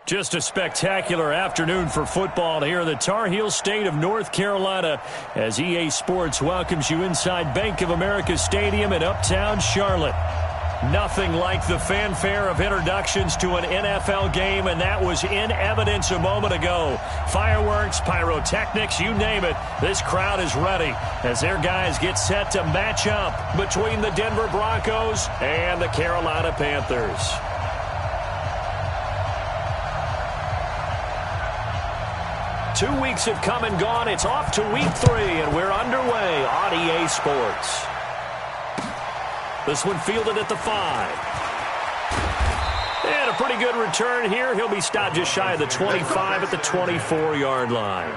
Just a spectacular afternoon for football here in the Tar Heel state of North Carolina as EA Sports welcomes you inside Bank of America Stadium in Uptown Charlotte. Nothing like the fanfare of introductions to an NFL game, and that was in evidence a moment ago. Fireworks, pyrotechnics, you name it. This crowd is ready as their guys get set to match up between the Denver Broncos and the Carolina Panthers. Two weeks have come and gone. It's off to week 3, and we're underway on EA Sports. This one fielded at the 5. And a pretty good return here. He'll be stopped just shy of the 25 at the 24-yard line.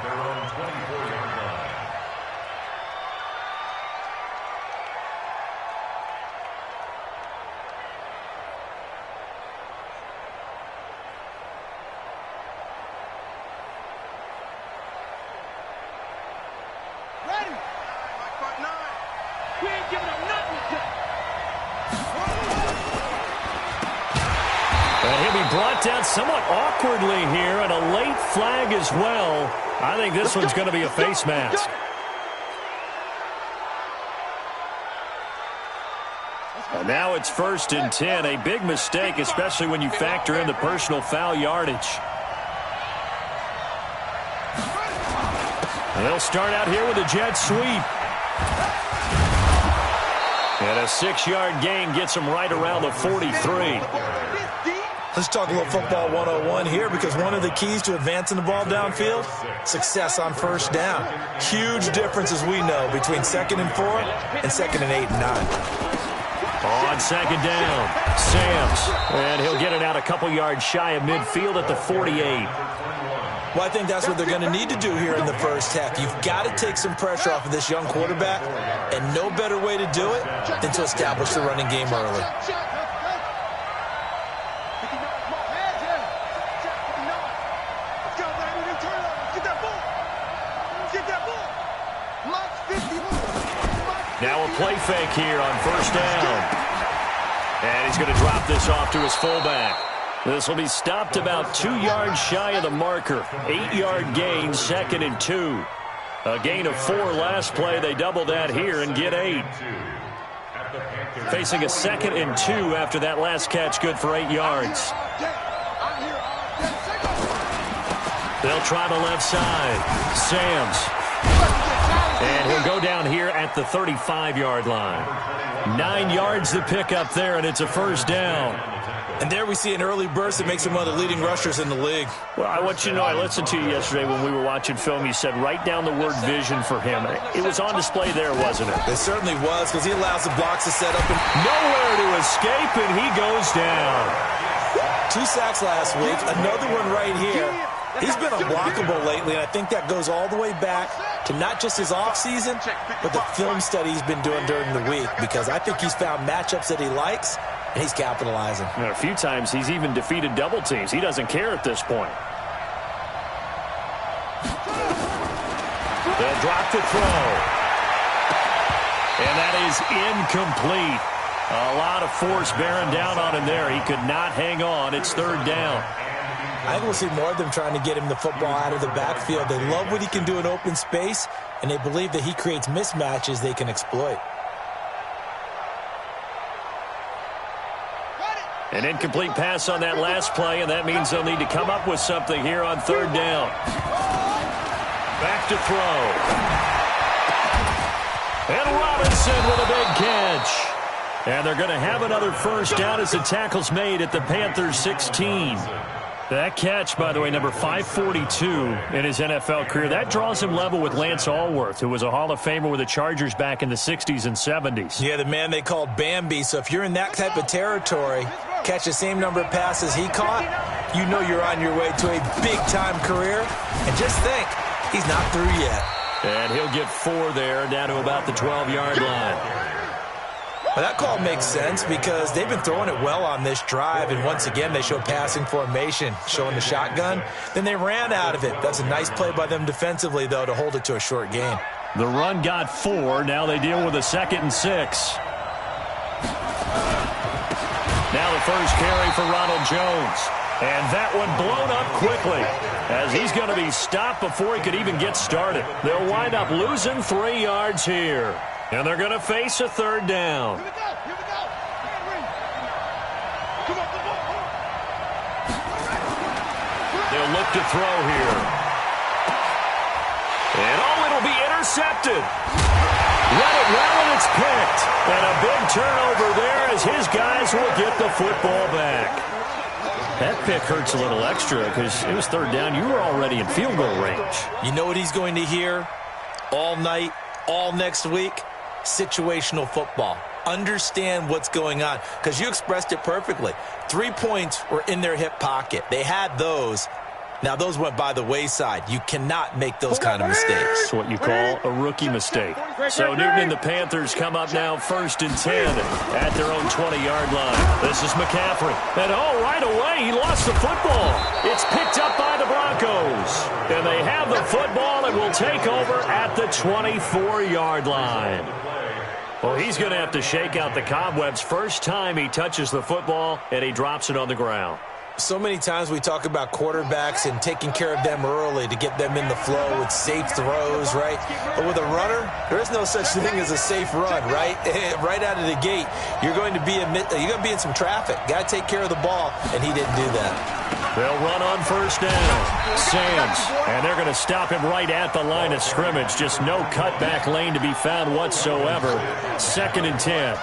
Brought down somewhat awkwardly here, and a late flag as well. I think this one's going to be a face mask. And now it's 1st and 10. A big mistake, especially when you factor in the personal foul yardage. And they'll start out here with a jet sweep. And a 6-yard gain gets them right around the 43. Let's talk a little football 101 here, because one of the keys to advancing the ball downfield, success on first down. Huge difference, as we know, between 2nd and 4 and 2nd and 8 and 9. On 2nd down, Sams. And he'll get it out a couple yards shy of midfield at the 48. Well, I think that's what they're going to need to do here in the first half. You've got to take some pressure off of this young quarterback, and no better way to do it than to establish the running game early. Now a play fake here on 1st down. And he's going to drop this off to his fullback. This will be stopped about 2 yards shy of the marker. 8-yard gain, 2nd and 2. A gain of 4 last play. They double that here and get 8. Facing a 2nd and 2 after that last catch, good for 8 yards. They'll try the left side. Sams. And he'll go down here at the 35-yard line. 9 yards to pick up there, and it's a 1st down. And there we see an early burst that makes him one of the leading rushers in the league. Well, I want you to know, I listened to you yesterday when we were watching film. You said write down the word vision for him. It was on display there, wasn't it? It certainly was, because he allows the blocks to set up. And nowhere to escape, and he goes down. 2 sacks last week, another one right here. He's been unblockable lately, and I think that goes all the way back to not just his offseason, but the film study he's been doing during the week, because I think he's found matchups that he likes, and he's capitalizing. And a few times he's even defeated double teams. He doesn't care at this point. They'll drop to throw. And that is incomplete. A lot of force bearing down on him there. He could not hang on. It's 3rd down. I think we'll see more of them trying to get him the football out of the backfield. They love what he can do in open space, and they believe that he creates mismatches they can exploit. An incomplete pass on that last play, and that means they'll need to come up with something here on 3rd down. Back to throw. And Robinson with a big catch. And they're going to have another 1st down as the tackle's made at the Panthers 16. That catch, by the way, number 542 in his NFL career, that draws him level with Lance Allworth, who was a Hall of Famer with the Chargers back in the 60s and 70s. Yeah, the man they called Bambi. So if you're in that type of territory, catch the same number of passes he caught, you know you're on your way to a big-time career. And just think, he's not through yet. And he'll get 4 there, down to about the 12-yard line. Well, that call makes sense because they've been throwing it well on this drive, and once again they show passing formation, showing the shotgun. Then they ran out of it. That's a nice play by them defensively, though, to hold it to a short gain. The run got 4. Now they deal with a 2nd and 6. Now the first carry for Ronald Jones. And that one blown up quickly as he's going to be stopped before he could even get started. They'll wind up losing 3 yards here. And they're going to face a 3rd down. They'll look to throw here. And it'll be intercepted. Let it well, and it's picked. And a big turnover there as his guys will get the football back. That pick hurts a little extra because it was 3rd down. You were already in field goal range. You know what he's going to hear all night, all next week? Situational football. Understand what's going on because you expressed it perfectly. 3 points were in their hip pocket. They had those. Now, those went by the wayside. You cannot make those kind of mistakes. It's what you call a rookie mistake. So Newton and the Panthers come up now 1st and 10 at their own 20-yard line. This is McCaffrey. And, right away, he lost the football. It's picked up by the Broncos. And they have the football and will take over at the 24-yard line. Well, he's going to have to shake out the cobwebs. First time he touches the football, and he drops it on the ground. So many times we talk about quarterbacks and taking care of them early to get them in the flow with safe throws, right? But with a runner, there is no such thing as a safe run, right? Right out of the gate, you're going to be in some traffic. Got to take care of the ball, and he didn't do that. They'll run on 1st down. Sands, and they're going to stop him right at the line of scrimmage. Just no cutback lane to be found whatsoever. 2nd and 10.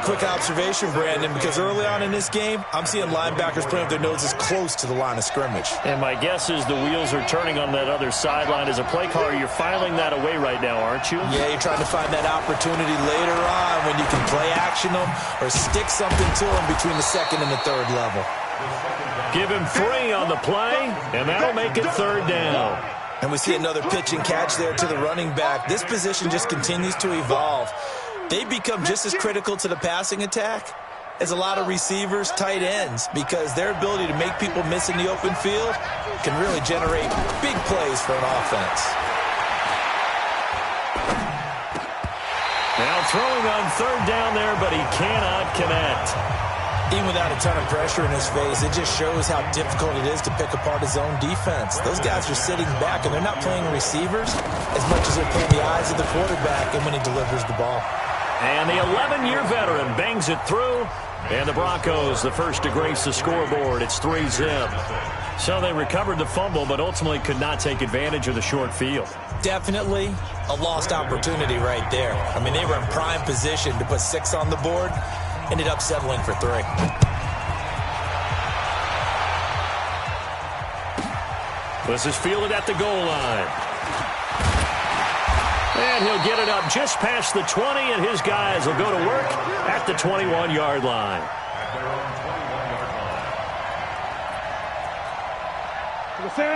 Quick observation, Brandon, because early on in this game, I'm seeing linebackers putting up their noses close to the line of scrimmage. And my guess is the wheels are turning on that other sideline. As a play caller, you're filing that away right now, aren't you? Yeah, you're trying to find that opportunity later on when you can play action them or stick something to them between the 2nd and the 3rd level. Give him 3 on the play, and that'll make it 3rd down. And we see another pitch and catch there to the running back. This position just continues to evolve. They become just as critical to the passing attack as a lot of receivers, tight ends, because their ability to make people miss in the open field can really generate big plays for an offense. Now throwing on 3rd down there, but he cannot connect. Even without a ton of pressure in his face, it just shows how difficult it is to pick apart his own defense. Those guys are sitting back, and they're not playing receivers as much as they're playing the eyes of the quarterback and when he delivers the ball. And the 11-year veteran bangs it through. And the Broncos, the first to grace the scoreboard. It's 3-zip. So they recovered the fumble, but ultimately could not take advantage of the short field. Definitely a lost opportunity right there. I mean, they were in prime position to put 6 on the board. Ended up settling for 3. This is fielded at the goal line. And he'll get it up just past the 20, and his guys will go to work at the 21-yard line.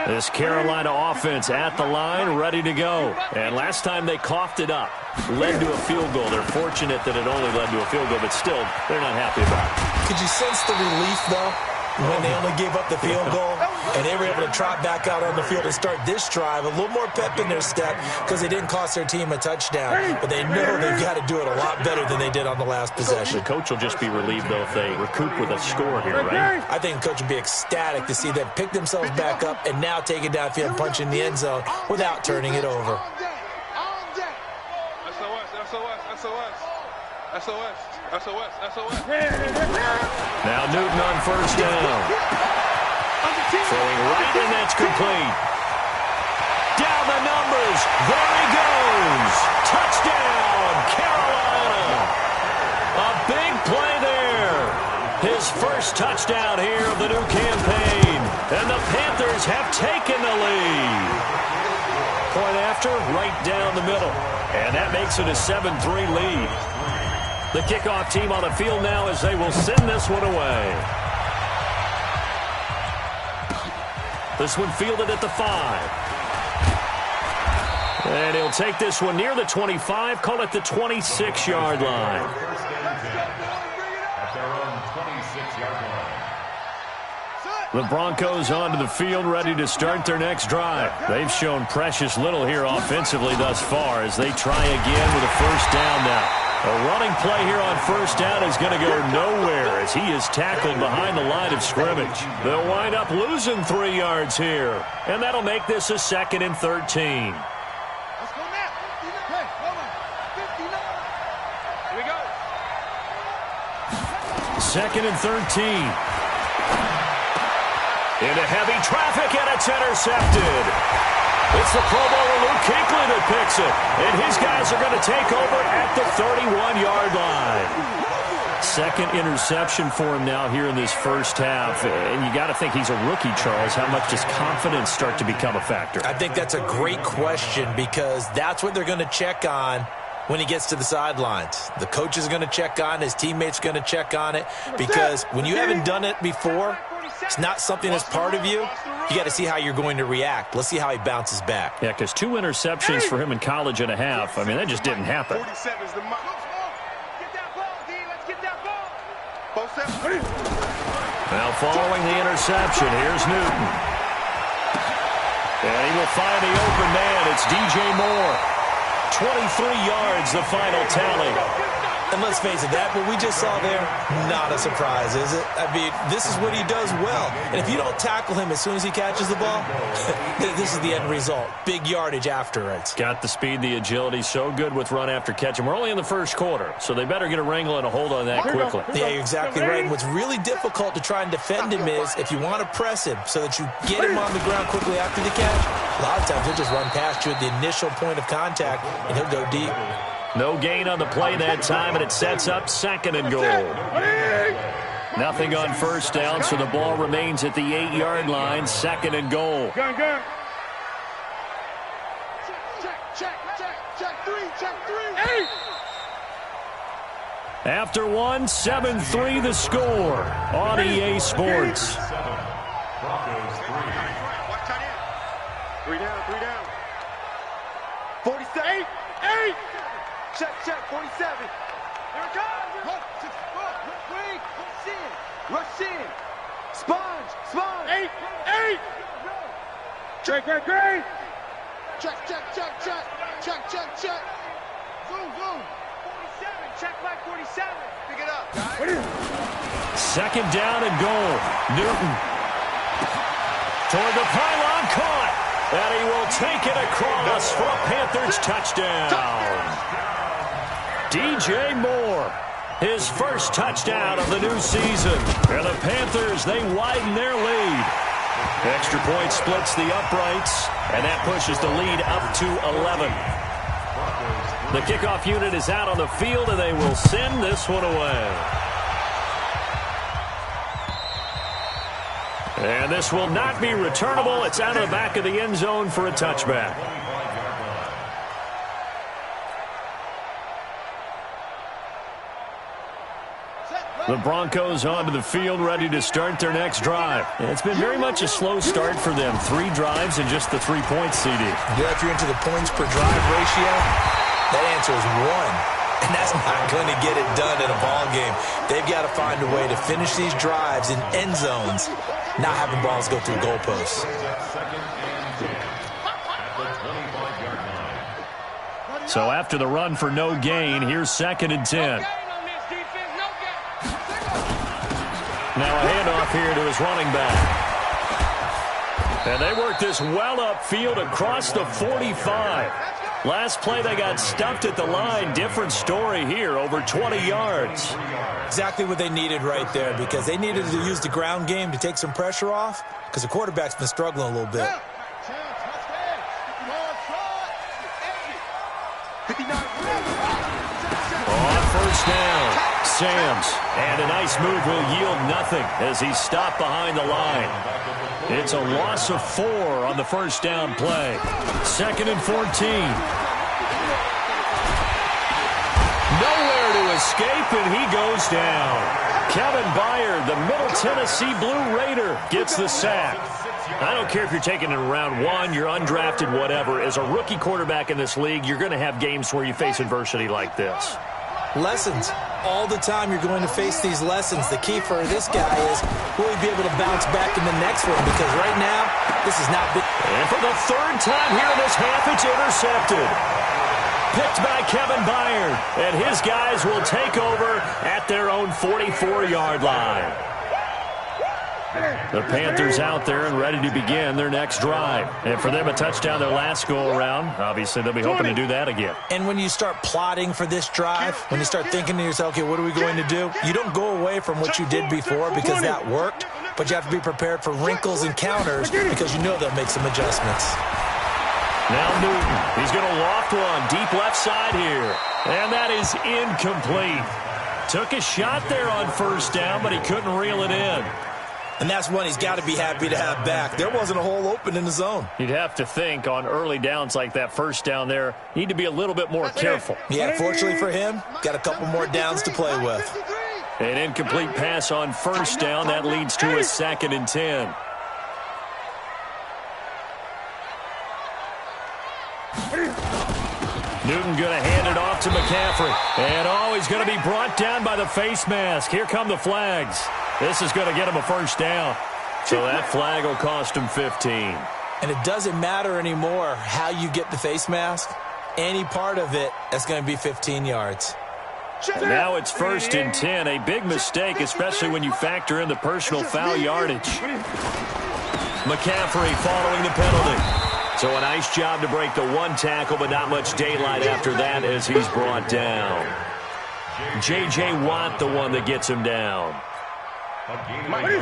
This Carolina offense at the line, ready to go. And last time they coughed it up, led to a field goal. They're fortunate that it only led to a field goal, but still, they're not happy about it. Could you sense the relief, though, when they only gave up the field goal and they were able to trot back out on the field and start this drive? A little more pep in their step because they didn't cost their team a touchdown, but they know they've got to do it a lot better than they did on the last possession. The coach will just be relieved, though, if they recoup with a score here, right? I think the coach would be ecstatic to see them pick themselves back up and now take it downfield and punch in the end zone without turning it over. Now Newton on 1st down. Throwing right, and that's complete. Down the numbers. There he goes. Touchdown, Carolina. A big play there. His first touchdown here of the new campaign. And the Panthers have taken the lead. Point after, right down the middle. And that makes it a 7-3 lead. The kickoff team on the field now as they will send this one away. This one fielded at the 5. And he'll take this one near the 25, call it the 26-yard line. The Broncos onto the field, ready to start their next drive. They've shown precious little here offensively thus far as they try again with a 1st down now. A running play here on first down is going to go nowhere as he is tackled behind the line of scrimmage. They'll wind up losing 3 yards here, and that'll make this a 2nd and 13. Let's go now. 59. Here we go. 2nd and 13. Into heavy traffic, and it's intercepted. It's the Pro Bowler Luke Kuechly that picks it, and his guys are going to take over at the 31-yard line. 2nd interception for him now here in this first half, and you got to think he's a rookie, Charles. How much does confidence start to become a factor? I think that's a great question because that's what they're going to check on when he gets to the sidelines. The coach is going to check on, his teammates are going to check on it, because when you haven't done it before, it's not something that's part of you. You got to see how you're going to react. Let's see how he bounces back. Yeah, because 2 interceptions for him in college and a half. I mean, that just didn't happen. 47 is the mark. Get that ball, D. Let's get that ball. Now following the interception, here's Newton. And he will find the open man. It's DJ Moore. 23 yards, the final tally. And let's face it, that what we just saw there, not a surprise, is it? I mean, this is what he does well. And if you don't tackle him as soon as he catches the ball, this is the end result. Big yardage afterwards. Got the speed, the agility, so good with run after catch. And we're only in the first quarter, so they better get a wrangle and a hold on that quickly. Yeah, you're exactly right. And what's really difficult to try and defend him is if you want to press him so that you get him on the ground quickly after the catch, a lot of times he'll just run past you at the initial point of contact, and he'll go deep. No gain on the play that time, and it sets up 2nd and goal. Nothing on first down, so the ball remains at the 8-yard line, 2nd and goal. Check, 3. After 1, 7-3 the score on EA Sports. Broncos 3. Watch out in. 3 down. 47. 8. Check, 47. Here it comes. Rush in. Sponge. 8. Check. Check. Zoom. 47. Check back 47. Pick it up, guys. 2nd down and goal. Newton. Toward the pylon, caught. And he will take it across for a Panthers touchdown. DJ Moore, his first touchdown of the new season. And the Panthers, they widen their lead. Extra point splits the uprights, and that pushes the lead up to 11. The kickoff unit is out on the field, and they will send this one away. And this will not be returnable. It's out of the back of the end zone for a touchback. The Broncos onto the field, ready to start their next drive. It's been very much a slow start for them. 3 drives and just the 3 points, CD. Yeah, if you're into the points per drive ratio, that answer is 1. And that's not going to get it done in a ball game. They've got to find a way to finish these drives in end zones, not having balls go through goalposts. So after the run for no gain, here's 2nd and 10. Now a handoff here to his running back. And they work this well upfield across the 45. Last play they got stuffed at the line. Different story here, over 20 yards. Exactly what they needed right there, because they needed to use the ground game to take some pressure off, because the quarterback's been struggling a little bit. On first down, Sams. And a nice move will yield nothing as he's stopped behind the line. It's a loss of 4 on the first down play. 2nd and 14. Nowhere to escape, and he goes down. Kevin Byard, the Middle Tennessee Blue Raider, gets the sack. I don't care if you're taking it in round 1, you're undrafted, whatever. As a rookie quarterback in this league, you're going to have games where you face adversity like this. Lessons. All the time you're going to face these lessons. The key for this guy is, will he be able to bounce back in the next one? Because right now, this is not big. And for the 3rd time here in this half, it's intercepted. picked by Kevin Byard, and his guys will take over at their own 44-yard line. The Panthers out there and ready to begin their next drive. And for them, a touchdown their last go-around. Obviously, they'll be hoping to do that again. And when you start plotting for this drive, when you start thinking to yourself, okay, what are we going to do? You don't go away from what you did before because that worked, but you have to be prepared for wrinkles and counters because you know they'll make some adjustments. Now Newton, he's going to loft one deep left side here. And that is incomplete. Took a shot there on first down, but he couldn't reel it in. And that's one he's got to be happy to have back. There wasn't a hole open in the zone. You'd have to think on early downs like that first down there, need to be a little bit more careful. Yeah, fortunately for him, got a couple more downs to play with. An incomplete pass on first down. That leads to a 2nd and 10. Newton going to hand it off to McCaffrey. And he's going to be brought down by the face mask. Here come the flags. This is going to get him a first down. So that flag will cost him 15. And it doesn't matter anymore how you get the face mask. Any part of it, that's going to be 15 yards. And now it's 1st and 10. A big mistake, especially when you factor in the personal foul yardage. McCaffrey following the penalty. So a nice job to break the one tackle, but not much daylight after that as he's brought down. J.J. Watt, the one that gets him down.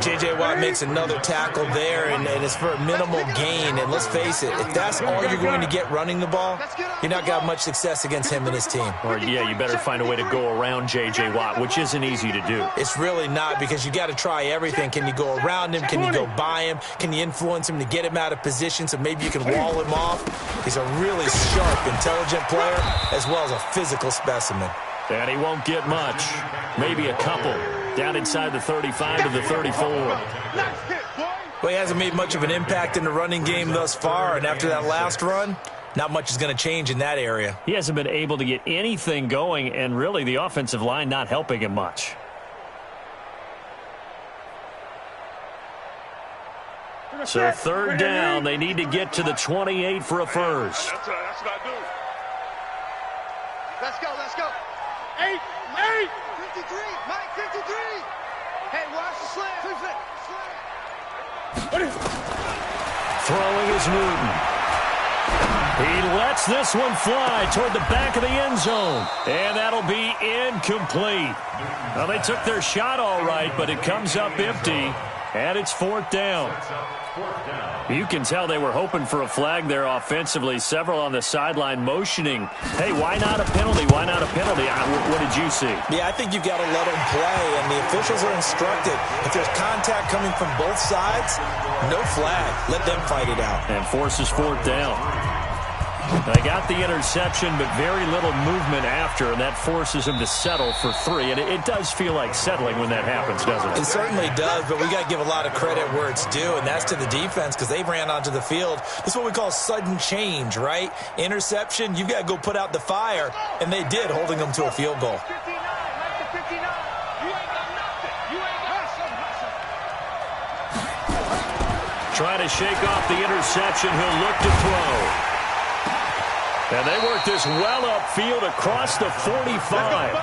J.J. Watt makes another tackle there, and it's for a minimal gain. And let's face it, if that's all you're going to get running the ball, you're not got much success against him and his team. Or, yeah, you better find a way to go around J.J. Watt, which isn't easy to do. It's really not, because you got to try everything. Can you go around him? Can you go by him? Can you influence him to get him out of position so maybe you can wall him off? He's a really sharp, intelligent player, as well as a physical specimen. And he won't get much. Maybe a couple. Down inside the 35 to the 34. Well, he hasn't made much of an impact in the running game thus far, and after that last run, not much is going to change in that area. He hasn't been able to get anything going, and really the offensive line not helping him much. So 3rd down, they need to get to the 28 for a first. That's what I do. Let's go, let's go. 8, 53, Mike, 53. Hey, watch the slant. Throwing is Newton. He lets this one fly toward the back of the end zone. And that'll be incomplete. Well, they took their shot all right, but it comes up empty. And it's 4th down. You can tell they were hoping for a flag there offensively. Several on the sideline motioning. Hey, why not a penalty? Why not a penalty? What did you see? Yeah, I think you've got to let them play, and the officials are instructed. If there's contact coming from both sides, no flag. Let them fight it out. And forces 4th down. They got the interception, but very little movement after, and that forces him to settle for 3. And it does feel like settling when that happens, doesn't it? It certainly does, but we got to give a lot of credit where it's due, and that's to the defense because they ran onto the field. This is what we call sudden change, right? Interception, you got to go put out the fire, and they did, holding them to a field goal. Trying to shake off the interception. He'll look to throw. And they work this well upfield across the 45.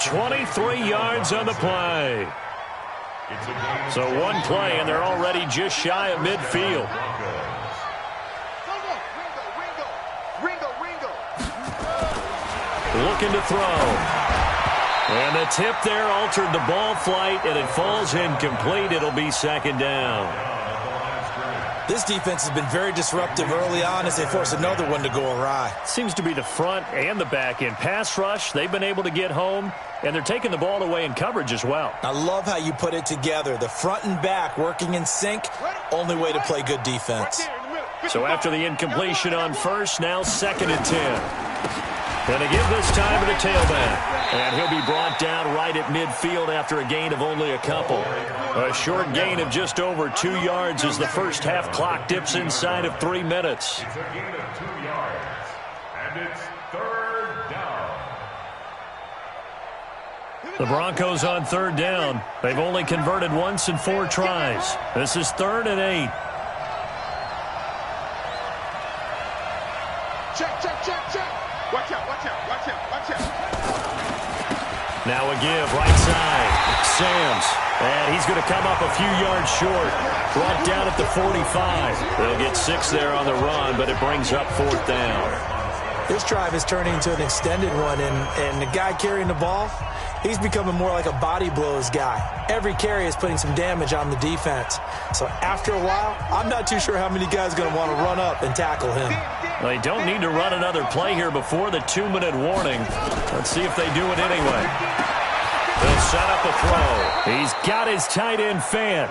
23 yards on the play. So one play, and they're already just shy of midfield. Looking to throw. And the tip there altered the ball flight, and it falls incomplete. It'll be 2nd down. This defense has been very disruptive early on as they force another one to go awry. Seems to be the front and the back end. Pass rush, they've been able to get home, and they're taking the ball away in coverage as well. I love how you put it together. The front and back working in sync, only way to play good defense. So after the incompletion on first, now 2nd and 10. And they give this time to the tailback. And he'll be brought down right at midfield after a gain of only a couple. A short gain of just over 2 yards as the first half clock dips inside of 3 minutes. It's a gain of 2 yards. And it's 3rd down. The Broncos on 3rd down. They've only converted once in 4 tries. This is 3rd and 8. Check. Watch out. Now a give, right side. Sams. And he's going to come up a few yards short. Brought down at the 45. They'll get 6 there on the run, but it brings up 4th down. This drive is turning into an extended one, and the guy carrying the ball, he's becoming more like a body blows guy. Every carry is putting some damage on the defense. So after a while, I'm not too sure how many guys are going to want to run up and tackle him. They don't need to run another play here before the 2-minute warning. Let's see if they do it anyway. They'll set up a throw. He's got his tight end Fan.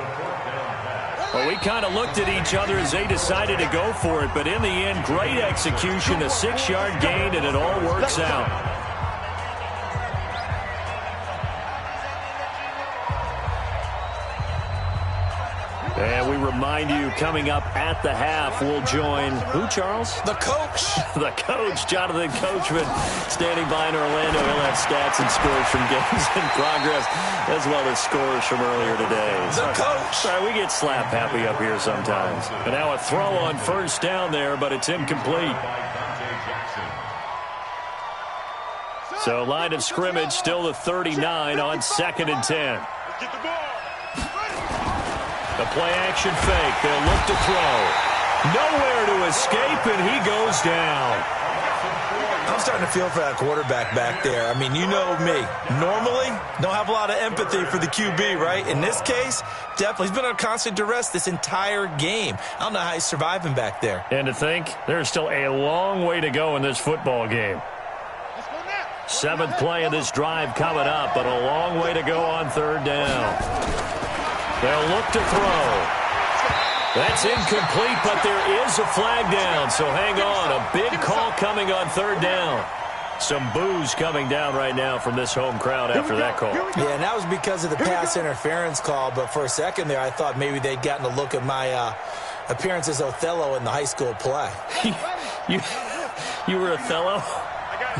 Well, we kind of looked at each other as they decided to go for it, but in the end, great execution, a 6-yard gain, and it all works out. And we remind you, coming up at the half, we'll join who, Charles? The coach. The coach, Jonathan Coachman, standing by in Orlando. He'll have stats and scores from games in progress, as well as scores from earlier today. The coach. Sorry, we get slap happy up here sometimes. And now a throw on 1st down there, but it's incomplete. So line of scrimmage still the 39 on 2nd and 10. Get the ball. The play-action fake. They'll look to throw. Nowhere to escape, and he goes down. I'm starting to feel for that quarterback back there. I mean, you know me. Normally, don't have a lot of empathy for the QB, right? In this case, definitely. He's been under constant duress this entire game. I don't know how he's surviving back there. And to think, there's still a long way to go in this football game. 7th play of this drive coming up, but a long way to go on 3rd down. They'll look to throw. That's incomplete, but there is a flag down, so hang on. A big call coming on 3rd down. Some boos coming down right now from this home crowd after that call. Yeah, and that was because of the pass interference call, but for a second there, I thought maybe they'd gotten a look at my appearance as Othello in the high school play. You were Othello?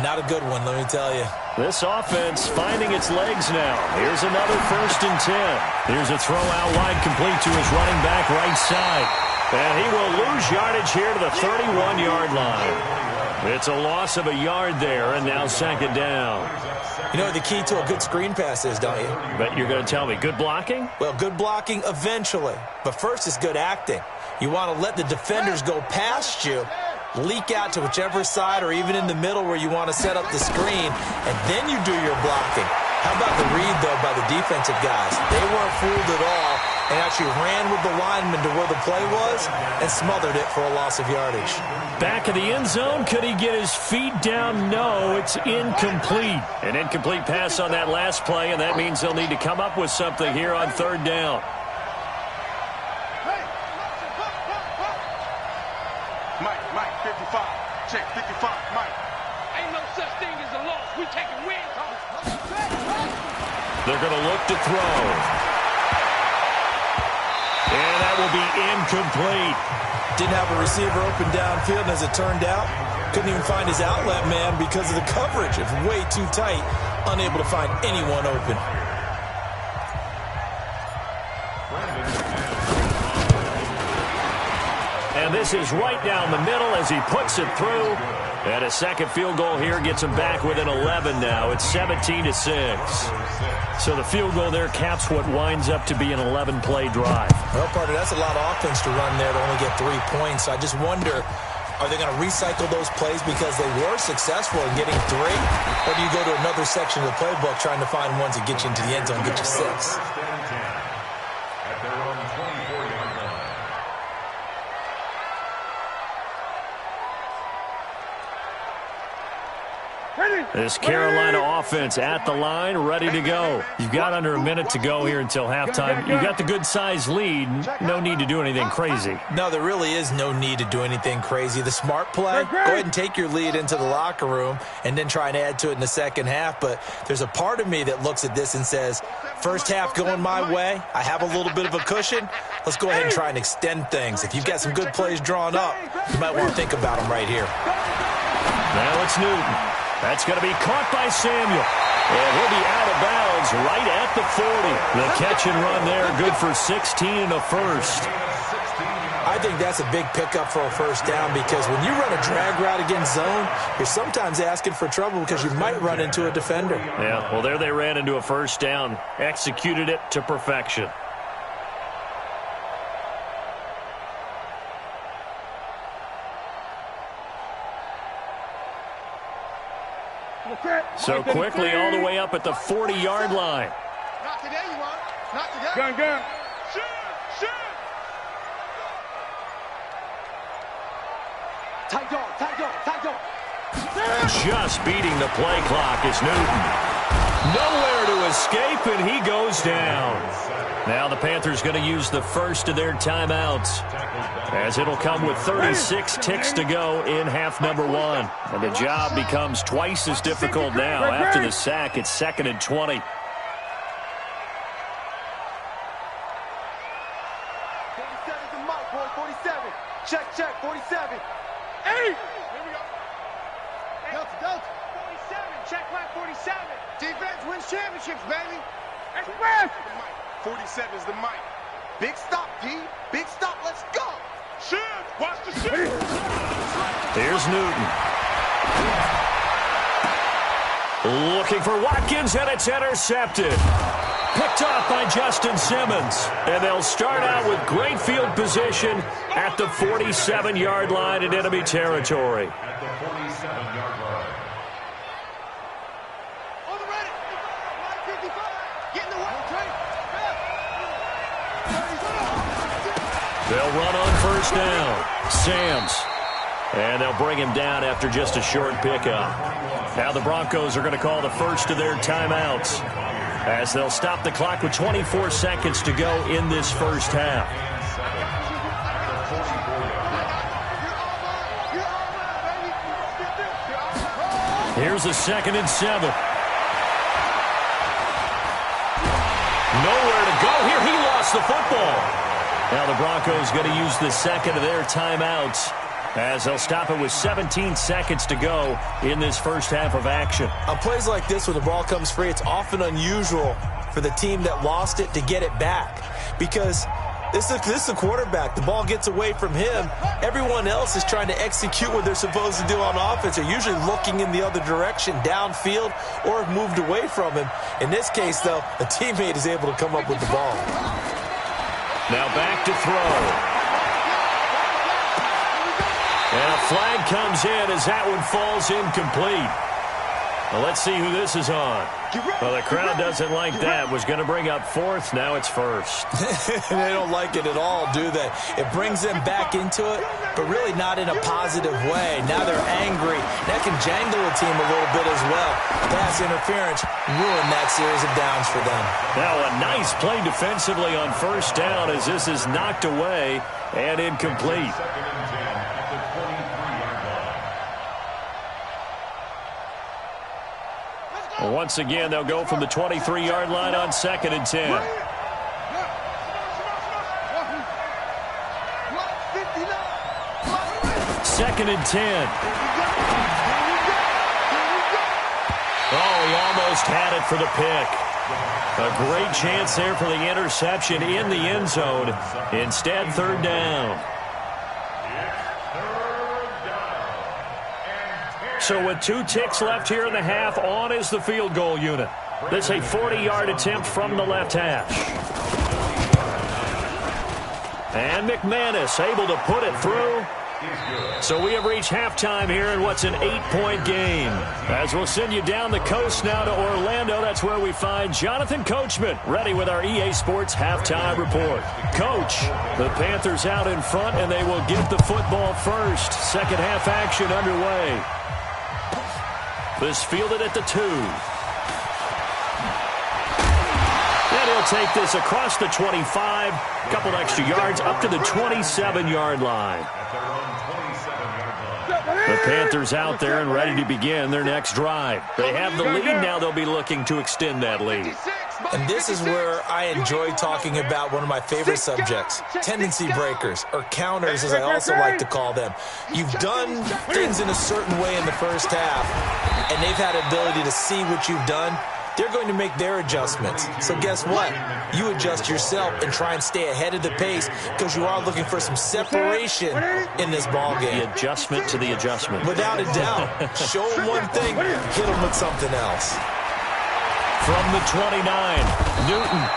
Not a good one, let me tell you. This offense finding its legs now. Here's another 1st and 10. Here's a throw out wide, complete to his running back right side. And he will lose yardage here to the 31-yard line. It's a loss of a yard there, and now 2nd down. You know what the key to a good screen pass is, don't you? But you're going to tell me, good blocking? Well, good blocking eventually. But first is good acting. You want to let the defenders go past you, leak out to whichever side or even in the middle where you want to set up the screen, and then you do your blocking. How about the read, though, by the defensive guys? They weren't fooled at all and actually ran with the lineman to where the play was and smothered it for a loss of yardage. Back of the end zone. Could he get his feet down? No, it's incomplete. An incomplete pass on that last play, and that means they'll need to come up with something here on 3rd down. Mike, 55. Check 55, Mike. Ain't no such thing as a loss. We taking wins, huh? They're going to look to throw. And that will be incomplete. Didn't have a receiver open downfield, and as it turned out, couldn't even find his outlet man because of the coverage. It's way too tight, unable to find anyone open. And this is right down the middle as he puts it through. And a second field goal here gets him back within 11 now. It's 17-6. So the field goal there caps what winds up to be an 11-play drive. Well, partner, that's a lot of offense to run there to only get 3 points. So I just wonder, are they going to recycle those plays because they were successful in getting 3? Or do you go to another section of the playbook trying to find ones that get you into the end zone and get you 6? This Carolina offense at the line, ready to go. You've got under a minute to go here until halftime. You've got the good-sized lead. No need to do anything crazy. No, there really is no need to do anything crazy. The smart play, go ahead and take your lead into the locker room and then try and add to it in the second half. But there's a part of me that looks at this and says, first half going my way, I have a little bit of a cushion. Let's go ahead and try and extend things. If you've got some good plays drawn up, you might want to think about them right here. Now it's Newton. That's going to be caught by Samuel. And he'll be out of bounds right at the 40. The catch and run there, good for 16 and a first. I I think that's a big pickup for a first down because when you run a drag route against zone, you're sometimes asking for trouble because you might run into a defender. Yeah, well, there they ran into a first down, executed it to perfection. So quickly all the way up at the 40-yard line. Not today, you want. Not today. Gun, gun. Shoot, shoot. Tight dog, tight dog, tight dog. Just beating the play clock is Newton. Nowhere to escape, and he goes down. Now the Panthers going to use the first of their timeouts, as it'll come with 36 ticks to go in half number one. And the job becomes twice as difficult now. After the sack, it's 2nd and 20. 47 to Mike, boy, 47. Check, check, 47. 8. Here we go. Delta, Delta. 47, check back 47. Defense wins championships, baby. Express. 47 is the mic. Big stop, D. Big stop, let's go. Shoot, watch the shoot. Here's Newton. Looking for Watkins, and it's intercepted. Picked off by Justin Simmons. And they'll start out with great field position at the 47-yard line in enemy territory. At the 47-yard line. On the ready. 55. Get in the way. They'll run on first down. Samms. And they'll bring him down after just a short pickup. Now the Broncos are going to call the first of their timeouts, as they'll stop the clock with 24 seconds to go in this first half. Here's a 2nd and 7. Nowhere to go here. He lost the football. Now the Broncos going to use the second of their timeouts, as they'll stop it with 17 seconds to go in this first half of action. On plays like this, when the ball comes free, it's often unusual for the team that lost it to get it back, because this is the quarterback. The ball gets away from him. Everyone else is trying to execute what they're supposed to do on offense. They're usually looking in the other direction, downfield, or have moved away from him. In this case, though, a teammate is able to come up with the ball. Now back to throw. And a flag comes in as that one falls incomplete. Well, let's see who this is on. Well, the crowd doesn't like that. Was going to bring up 4th. Now it's 1st. They don't like it at all, do they? It brings them back into it, but really not in a positive way. Now they're angry. That can jangle the team a little bit as well. Pass interference ruined that series of downs for them. Now a nice play defensively on first down, as this is knocked away and incomplete. 2nd and 10 at the 23-yard line. Once again, they'll go from the 23-yard line on 2nd and 10. Second and 10. Oh, he almost had it for the pick. A great chance there for the interception in the end zone. Instead, 3rd down. So with 2 ticks left here in the half, on is the field goal unit. This a 40-yard attempt from the left hash. And McManus able to put it through. So we have reached halftime here in what's an 8-point game. As we'll send you down the coast now to Orlando, that's where we find Jonathan Coachman ready with our EA Sports halftime report. Coach, the Panthers out in front, and they will get the football first. Second half action underway. This fielded at the 2. And he'll take this across the 25. Couple extra yards up to the 27-yard line. The Panthers out there and ready to begin their next drive. They have the lead. Now they'll be looking to extend that lead. And this is where I enjoy talking about one of my favorite subjects, tendency breakers, or counters as I also like to call them. You've done things in a certain way in the first half, and they've had ability to see what you've done they're going to make their adjustments. So guess what? You adjust yourself and try and stay ahead of the pace because you are looking for some separation in this ball game. The adjustment to the adjustment. Without a doubt. Show them one thing, hit them with something else. From the 29, Newton.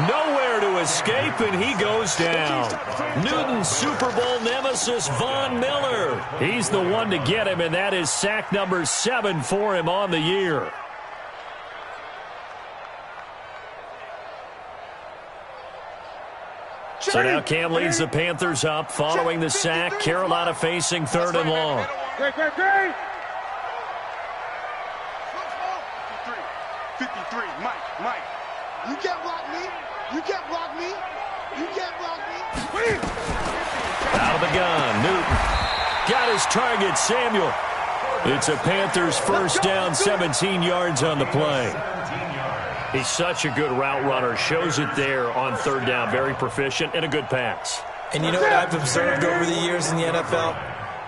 Nowhere to escape, and he goes down. Newton's Super Bowl nemesis, Von Miller. He's the one to get him, and that is sack number 7 for him on the year. So now Cam leads the Panthers up following the sack. Carolina facing 3rd and long. Great. 53, Mike. You can't block me. You can't block me. You can't block me. Out of the gun, Newton. Got his target, Samuel. It's a Panthers first down, 17 yards on the play. He's such a good route runner. Shows it there on 3rd down. Very proficient and a good pass. And you know what I've observed over the years in the NFL?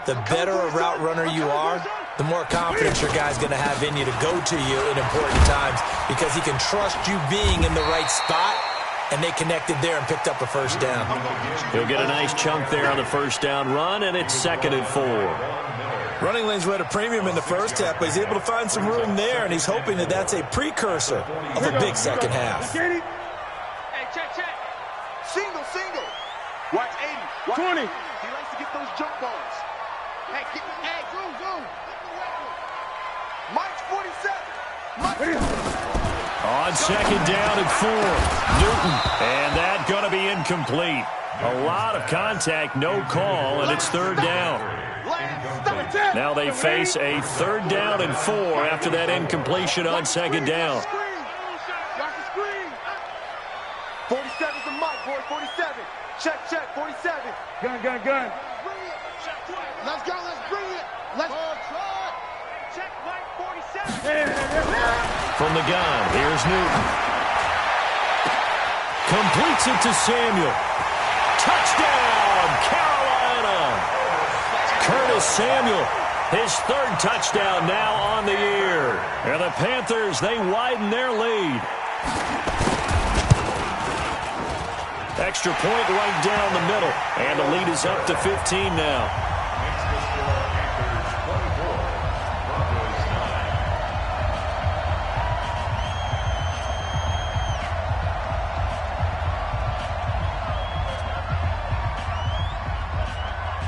The better a route runner you are, the more confidence your guy's going to have in you to go to you in important times because he can trust you being in the right spot, and they connected there and picked up a first down. He'll get a nice chunk there on the first down run, and it's 2nd and 4. Running lanes were at a premium in the first half, but he's able to find some room there, and he's hoping that that's a precursor of a big second half. Hey, check. Single. Watch 80. 20. He likes to get those jump balls. Hey, zoom. Mike's 47. On 2nd down and 4, Newton. And that going to be incomplete. A lot of contact, no call, and it's 3rd down. Now they face a 3rd down and 4 after that incompletion on 2nd down. 47's the Mike, boy, 47. Check, 47. Gun. Let's go, let's bring it. Let's try. Check, Mike, 47. From the gun, here's Newton. Completes it to Samuel. Touchdown, Carolina. Curtis Samuel, his 3rd touchdown now on the year. And the Panthers, they widen their lead. Extra point right down the middle. And the lead is up to 15 now.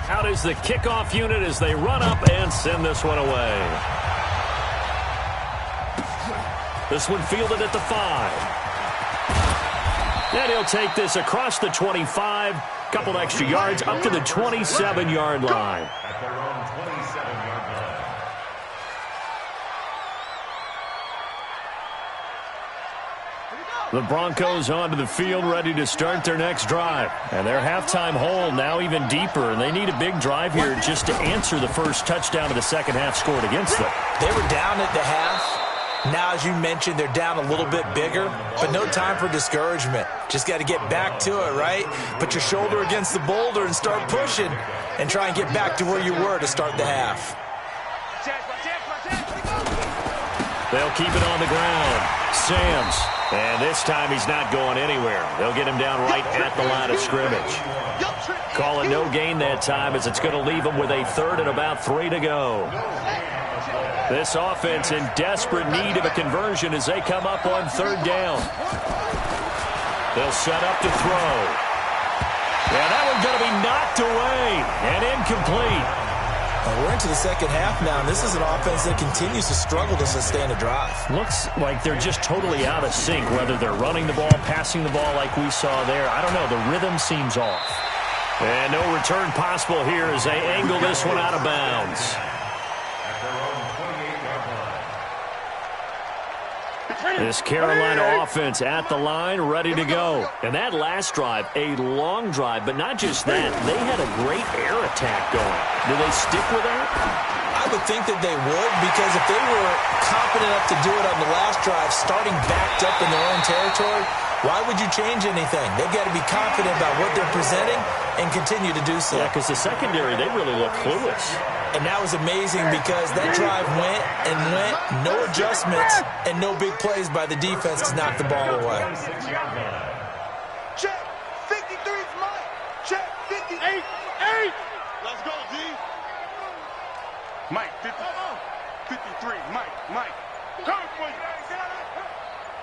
Out is the kickoff unit as they run up and send this one away. This one fielded at the 5. And he'll take this across the 25, couple extra yards up to the 27-yard line. At their own 27-yard line. The Broncos onto the field, ready to start their next drive. And their halftime hole now even deeper, and they need a big drive here just to answer the first touchdown of the second half scored against them. They were down at the half. Now, as you mentioned, they're down a little bit bigger, but no time for discouragement. Just got to get back to it, right? Put your shoulder against the boulder and start pushing and try and get back to where you were to start the half. They'll keep it on the ground. Sams. And this time he's not going anywhere. They'll get him down right at the line of scrimmage. Call it no gain that time as it's going to leave him with a 3rd and about 3 to go. This offense in desperate need of a conversion as they come up on 3rd down. They'll set up to throw. Yeah, that one's going to be knocked away and incomplete. We're into the second half now, and this is an offense that continues to struggle to sustain a drive. Looks like they're just totally out of sync, whether they're running the ball, passing the ball like we saw there. I don't know. The rhythm seems off. And no return possible here as they angle this one out of bounds. This Carolina offense at the line, ready to go. And that last drive, a long drive, but not just that. They had a great air attack going. Do they stick with that? I would think that they would, because if they were confident enough to do it on the last drive, starting backed up in their own territory, Why would you change anything? They've got to be confident about what they're presenting and continue to do so. Yeah, because the secondary, they really look clueless. And that was amazing because that drive went and went, no adjustments, and no big plays by the defense to knock the ball away. Check. 53's Mike. Check. 58. 8. Let's go, D. Mike, 53. Mike. Come for you.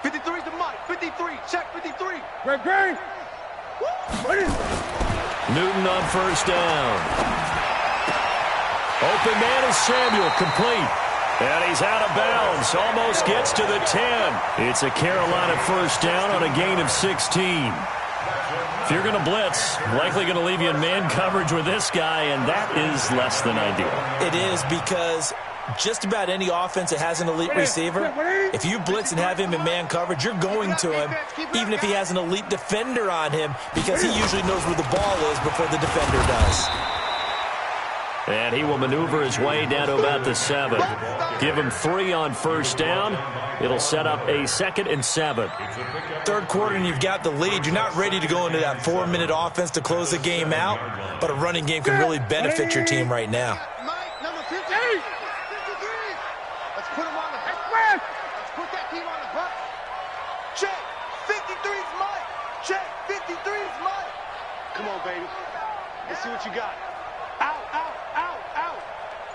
53's the Mike. 53. Check 53. Great. Newton on first down. Open man is Samuel, complete. And he's out of bounds, almost gets to the 10. It's a Carolina first down on a gain of 16. If you're going to blitz, likely going to leave you in man coverage with this guy, and that is less than ideal. It is because just about any offense that has an elite receiver, if you blitz and have him in man coverage, you're going to him, even if he has an elite defender on him, because he usually knows where the ball is before the defender does. And he will maneuver his way down to about the 7. Give him 3 on first down. It'll set up a 2nd and 7. Third quarter and you've got the lead. You're not ready to go into that 4-minute offense to close the game out, but a running game can really benefit your team right now. Mike, number 58. 53. Let's put him on the bus. Let's put that team on the bus. Check. 53's Mike. Check. 53's Mike. Come on, baby. Let's see what you got. Out.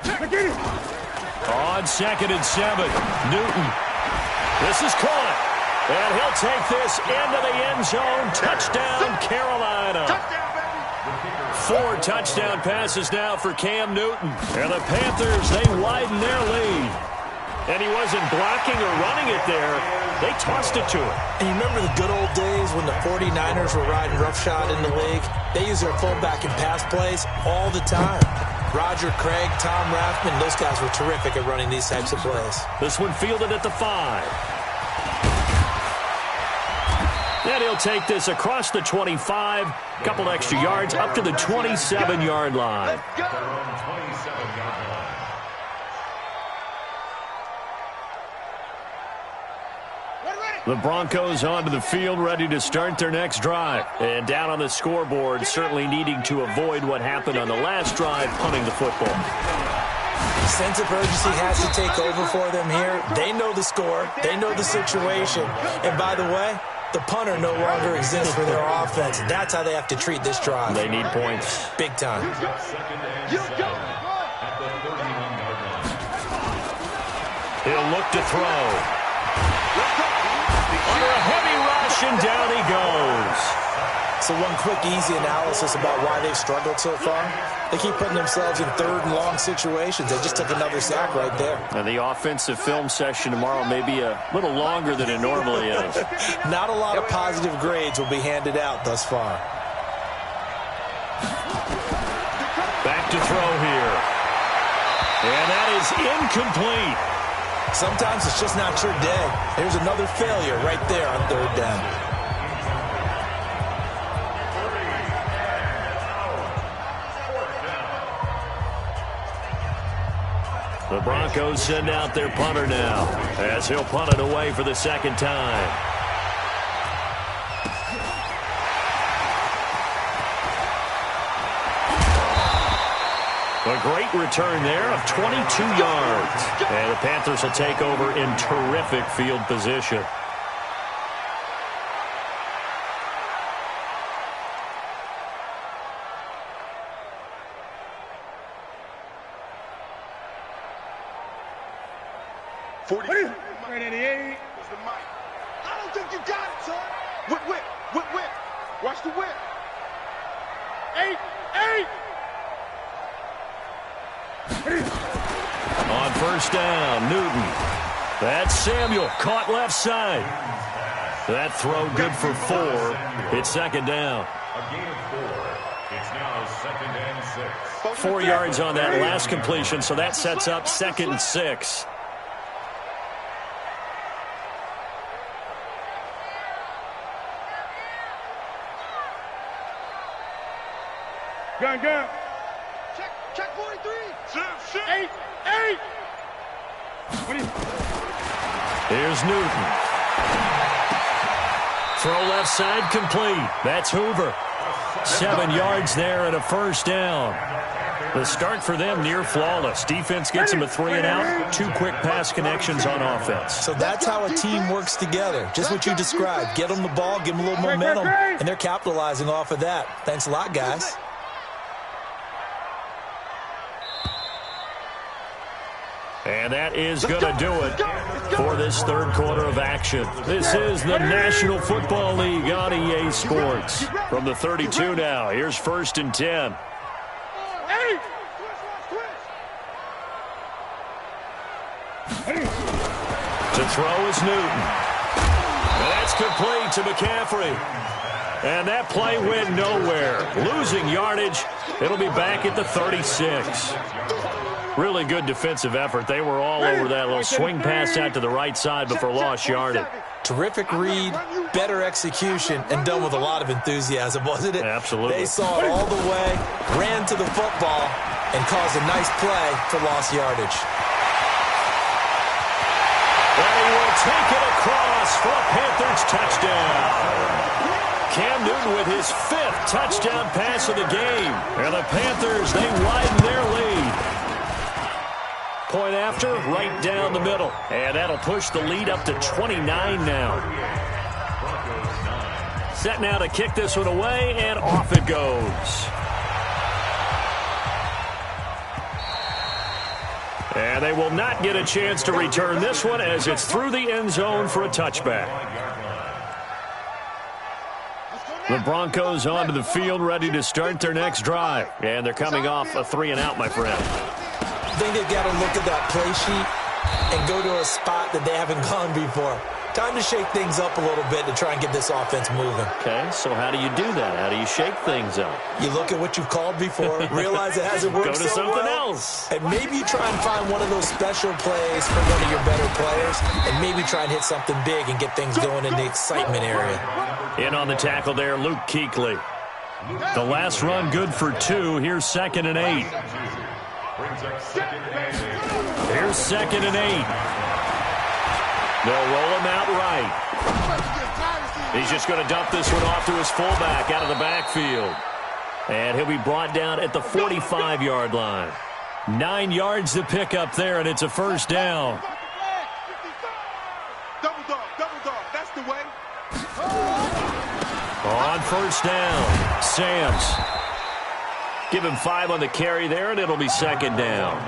Check. On 2nd and 7, Newton. This is caught. And he'll take this into the end zone. Touchdown, Carolina. Touchdown, baby. 4 touchdown passes now for Cam Newton. And the Panthers, they widen their lead. And he wasn't blocking or running it there. They tossed it to him. And you remember the good old days when the 49ers were riding roughshod in the league? They use their fullback in pass plays all the time. Roger Craig, Tom Rathman, those guys were terrific at running these types of plays. This one fielded at the 5. And he'll take this across the 25. Couple extra yards up to the 27-yard line. Let's go. The Broncos onto the field, ready to start their next drive. And down on the scoreboard, certainly needing to avoid what happened on the last drive, punting the football. Sense of urgency has to take over for them here. They know the score. They know the situation. And by the way, the punter no longer exists for their offense. That's how they have to treat this drive. They need points. Big time. He'll look to throw. Under a heavy rush, and down he goes. So one quick, easy analysis about why they've struggled so far. They keep putting themselves in 3rd and long situations. They just took another sack right there. And the offensive film session tomorrow may be a little longer than it normally is. Not a lot of positive grades will be handed out thus far. Back to throw here. And that is incomplete. Sometimes it's just not your day. Here's another failure right there on 3rd down. The Broncos send out their punter now, as he'll punt it away for the 2nd time. A great return there of 22 yards. And the Panthers will take over in terrific field position. Right 88. Where's the mic? I don't think you got it, son. Whip. Watch the whip. 8. On first down, Newton. That's Samuel, caught left side. That throw good for 4. It's 2nd down. A gain of 4. It's now 2nd and 6. 4 yards on that last completion, so that sets up 2nd and 6. Gun. Check 43. Shit. 8. Here's Newton. Throw left side complete. That's Hoover. 7 yards there and a first down. The start for them near flawless. Defense gets them a 3 and out. 2 quick pass connections on offense. So that's how a team works together. Just what you described. Get them the ball, give them a little momentum, and they're capitalizing off of that. Thanks a lot, guys. And that is going to do it for this third quarter of action. This is the National Football League on EA Sports. From the 32 now, here's 1st and 10. To throw is Newton. That's complete to McCaffrey. And that play went nowhere. Losing yardage. It'll be back at the 36. Really good defensive effort. They were all over that little swing pass out to the right side before lost yardage. Terrific read, better execution, and done with a lot of enthusiasm, wasn't it? Absolutely. They saw it all the way, ran to the football, and caused a nice play for lost yardage. And he will take it across for a Panthers touchdown. Cam Newton with his 5th touchdown pass of the game. And the Panthers, they widen their lead. Point after, right down the middle. And that'll push the lead up to 29 now. Set now to kick this one away, and off it goes. And they will not get a chance to return this one as it's through the end zone for a touchback. The Broncos onto the field, ready to start their next drive. And they're coming off a 3 and out, my friend. I think they've got to look at that play sheet and go to a spot that they haven't gone before. Time to shake things up a little bit to try and get this offense moving. Okay, so how do you do that? How do you shake things up? You look at what you've called before, realize it hasn't worked so well. Go to something else. And maybe you try and find one of those special plays for one of your better players, and maybe try and hit something big and get things going in the excitement area. In on the tackle there, Luke Kuechly. The last run good for 2. Here's 2nd and 8. Here's 2nd and 8. They'll roll him out right. He's just going to dump this one off to his fullback out of the backfield. And he'll be brought down at the 45-yard line. 9 yards to pick up there, and it's a first down. Double dog, that's the way. On first down, Samms. Give him 5 on the carry there, and it'll be 2nd down.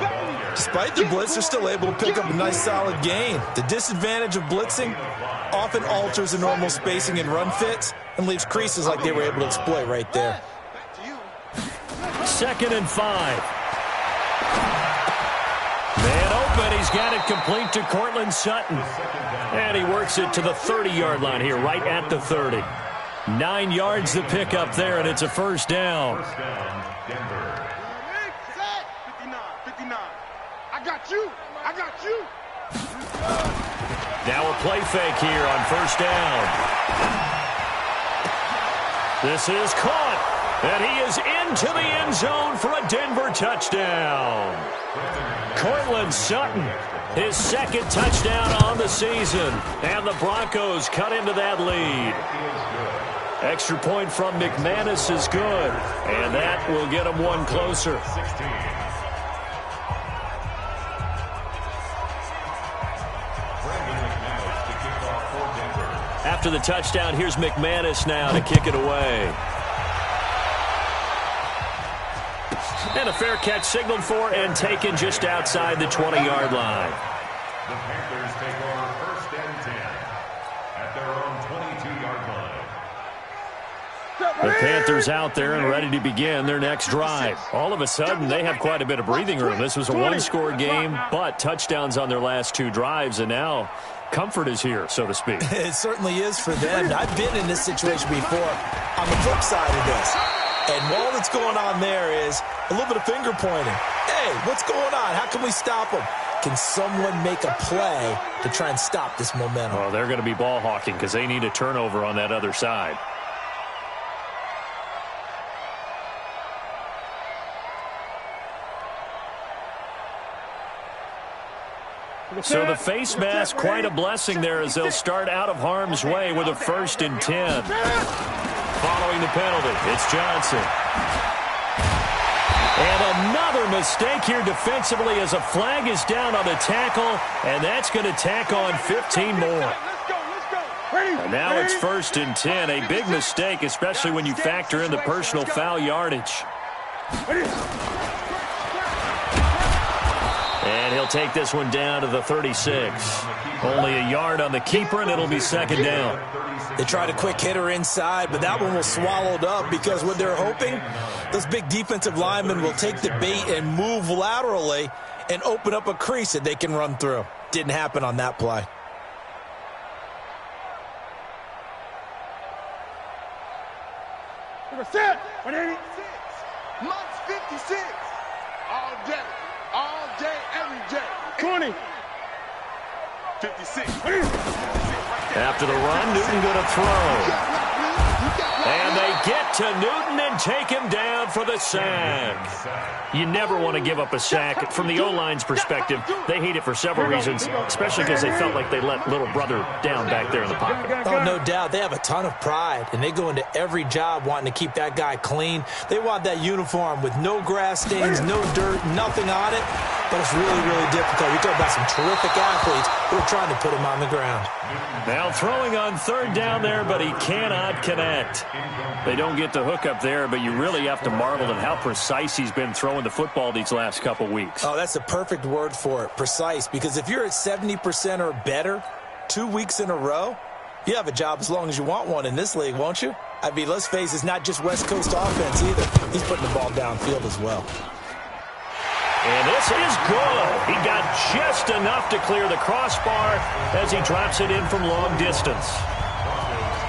Despite the blitz, they're still able to pick up a nice, solid gain. The disadvantage of blitzing often alters the normal spacing and run fits and leaves creases like they were able to exploit right there. 2nd and 5. Man open, he's got it complete to Courtland Sutton. And he works it to the 30-yard line here, right at the 30. 9 yards to pick up there, and it's a first down. 59. I got you. Now a play fake here on first down. This is caught, and he is into the end zone for a Denver touchdown. Courtland Sutton, his 2nd touchdown on the season, and the Broncos cut into that lead. Extra point from McManus is good, and that will get them one closer. After the touchdown, here's McManus now to kick it away. And a fair catch signaled for and taken just outside the 20-yard line. The Panthers take over 1st and 10 at their own 22-yard line. The Panthers out there and ready to begin their next drive. All of a sudden, they have quite a bit of breathing room. This was a one-score game, but touchdowns on their last 2 drives, and now comfort is here, so to speak. It certainly is for them. I've been in this situation before on the flip side of this. And all that's going on there is a little bit of finger pointing. Hey, what's going on? How can we stop them? Can someone make a play to try and stop this momentum? Oh, they're going to be ball hawking because they need a turnover on that other side. So the face mask, quite a blessing there as they'll start out of harm's way with a 1st and 10. Following the penalty, it's Johnson. And another mistake here defensively as a flag is down on the tackle, and that's going to tack on 15 more. And now it's 1st and 10, a big mistake, especially when you factor in the personal foul yardage. And he'll take this one down to the 36. Only a yard on the keeper, and it'll be 2nd down. They tried a quick hitter inside, but that one was swallowed up because what they're hoping, those big defensive linemen will take the bait and move laterally and open up a crease that they can run through. Didn't happen on that play. Set. 186. Months 56. All day, every day. 20. 56. After the run, Newton going to throw. And they get to Newton and take him down for the sack. You never want to give up a sack. From the O-line's perspective, they hate it for several reasons, especially because they felt like they let little brother down back there in the pocket. Oh, no doubt. They have a ton of pride, and they go into every job wanting to keep that guy clean. They want that uniform with no grass stains, no dirt, nothing on it. But it's really, really difficult. We talk about some terrific athletes who are trying to put him on the ground. Now throwing on 3rd down there, but he cannot connect. They don't get the hook up there, but you really have to marvel at how precise he's been throwing the football these last couple weeks. Oh, that's the perfect word for it, precise. Because if you're at 70% or better 2 weeks in a row, you have a job as long as you want one in this league, won't you? I mean, let's face it, it's not just West Coast offense either. He's putting the ball downfield as well. And this is good. He got just enough to clear the crossbar as he drops it in from long distance.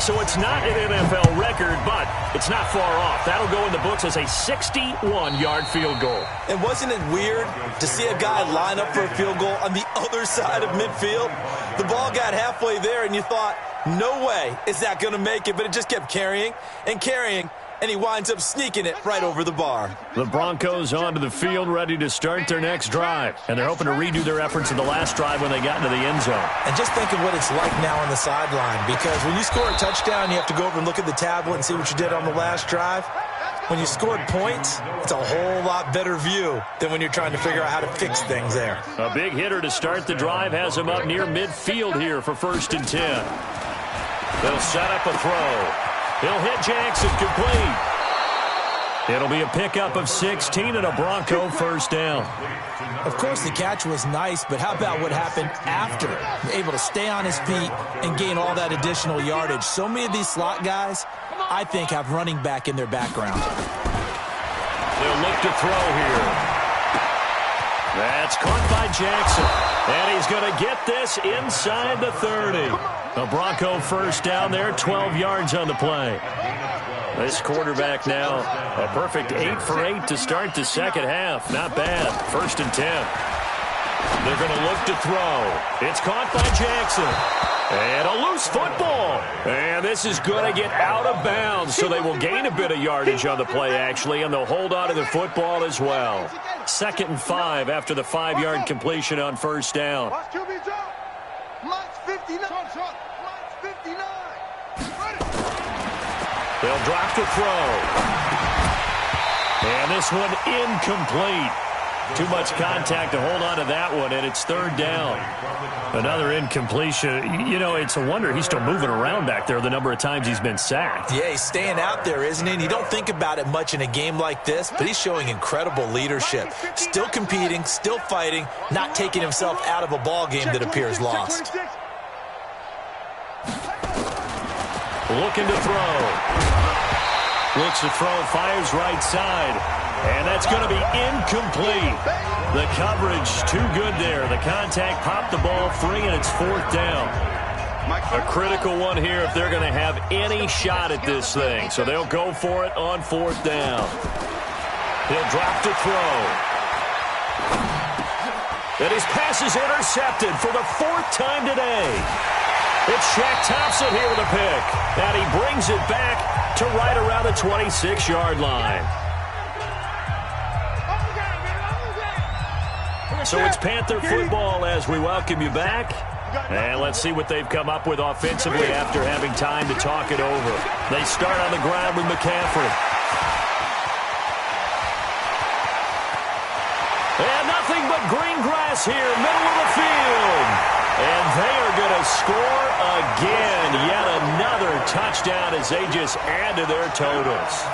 So it's not an NFL record, but it's not far off. That'll go in the books as a 61-yard field goal. And wasn't it weird to see a guy line up for a field goal on the other side of midfield? The ball got halfway there, and you thought, no way is that going to make it, but it just kept carrying and carrying. And he winds up sneaking it right over the bar. The Broncos onto the field, ready to start their next drive. And they're hoping to redo their efforts in the last drive when they got into the end zone. And just think of what it's like now on the sideline. Because when you score a touchdown, you have to go over and look at the tablet and see what you did on the last drive. When you scored points, it's a whole lot better view than when you're trying to figure out how to fix things there. A big hitter to start the drive has him up near midfield here for 1st and 10. They'll set up a throw. He'll hit Jackson, complete. It'll be a pickup of 16 and a Bronco 1st down. Of course, the catch was nice, but how about what happened after? Able to stay on his feet and gain all that additional yardage. So many of these slot guys, I think, have running back in their background. They'll look to throw here. That's caught by Jackson. And he's going to get this inside the 30. A Bronco 1st down there, 12 yards on the play. This quarterback now, a perfect 8 for 8 to start the second half. Not bad. 1st and 10. They're going to look to throw. It's caught by Jackson. And a loose football. And this is going to get out of bounds, so they will gain a bit of yardage on the play, actually, and they'll hold on to the football as well. 2nd and 5 after the 5-yard completion on 1st down. They'll drop to throw. And this one incomplete. Too much contact to hold on to that one, and it's 3rd down. Another incompletion. You know, it's a wonder he's still moving around back there the number of times he's been sacked. Yeah, he's staying out there, isn't he? And you don't think about it much in a game like this, but he's showing incredible leadership. Still competing, still fighting, not taking himself out of a ball game that appears lost. Looking to throw. Looks to throw, fires right side. And that's going to be incomplete. The coverage too good there. The contact popped the ball free, and it's 4th down. A critical one here if they're going to have any shot at this thing. So they'll go for it on 4th down. He'll drop to throw. And his pass is intercepted for the 4th time today. It's Shaq Thompson here with a pick. And he brings it back to right around the 26-yard line. So it's Panther football as we welcome you back. And let's see what they've come up with offensively after having time to talk it over. They start on the ground with McCaffrey. And nothing but green grass here, middle of the field. And they are going to score again. Yet another touchdown as they just add to their totals.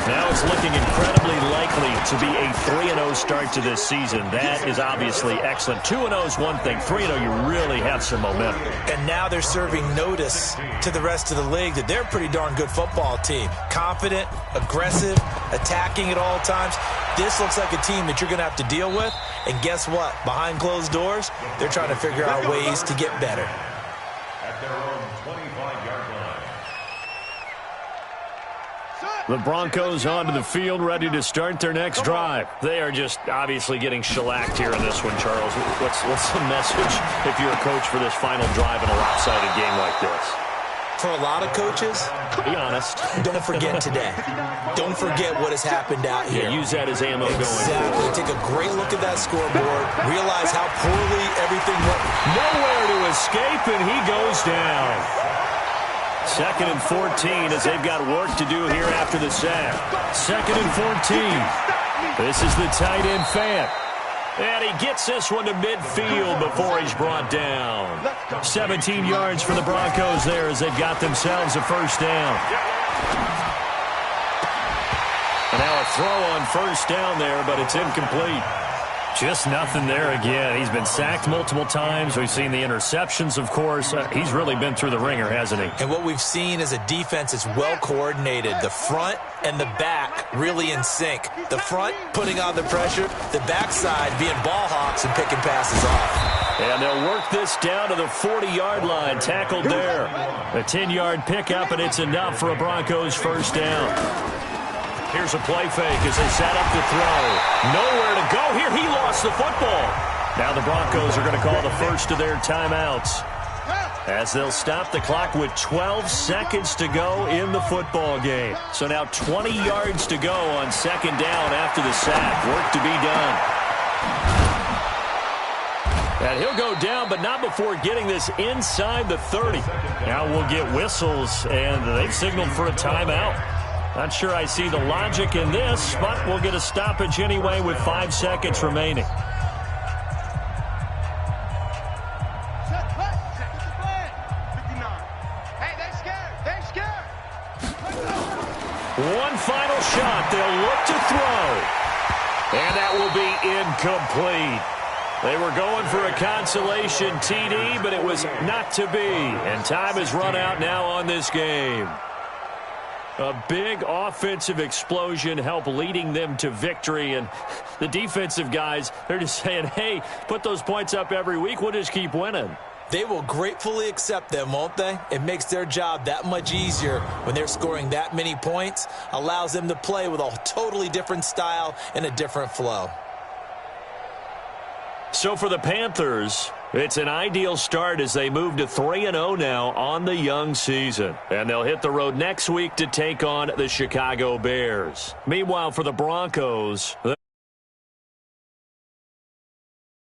Now it's looking incredibly likely to be a 3-0 start to this season. That is obviously excellent. 2-0 is one thing. 3-0, you really have some momentum. And now they're serving notice to the rest of the league that they're a pretty darn good football team. Confident, aggressive, attacking at all times. This looks like a team that you're going to have to deal with. And guess what? Behind closed doors, they're trying to figure out ways to get better. At their own 25-yard line. The Broncos onto the field, ready to start their next drive. They are just obviously getting shellacked here in this one, Charles. What's the message if you're a coach for this final drive in a lopsided game like this? For a lot of coaches, be honest. Don't forget today. Don't forget what has happened out here. Yeah, use that as ammo going forward. Take a great look at that scoreboard. Realize how poorly everything went. Nowhere to escape, and he goes down. 2nd and 14 as they've got work to do here after the sack. 2nd and 14. This is the tight end Fant. And he gets this one to midfield before he's brought down. 17 yards for the Broncos there as they've got themselves a first down. And now a throw on first down there, but it's incomplete. Just nothing there again. He's been sacked multiple times. We've seen the interceptions, of course. He's really been through the ringer, hasn't he? And what we've seen is a defense that's well coordinated. The front and the back really in sync. The front putting on the pressure. The backside being ball hawks and picking passes off. And they'll work this down to the 40-yard line. Tackled there. A 10-yard pickup, and it's enough for a Broncos first down. Here's a play fake as they set up to throw. Nowhere to go here. He lost the football. Now the Broncos are going to call the first of their timeouts as they'll stop the clock with 12 seconds to go in the football game. So now 20 yards to go on second down after the sack. Work to be done. And he'll go down, but not before getting this inside the 30. Now we'll get whistles, and they've signaled for a timeout. Not sure I see the logic in this, but we'll get a stoppage anyway with 5 seconds remaining. One final shot. They'll look to throw. And that will be incomplete. They were going for a consolation TD, but it was not to be. And time has run out now on this game. A big offensive explosion helped leading them to victory. And the defensive guys, they're just saying, hey, put those points up every week. We'll just keep winning. They will gratefully accept them, won't they? It makes their job that much easier when they're scoring that many points. Allows them to play with a totally different style and a different flow. So for the Panthers, it's an ideal start as they move to 3-0 now on the young season. And they'll hit the road next week to take on the Chicago Bears. Meanwhile, for the Broncos...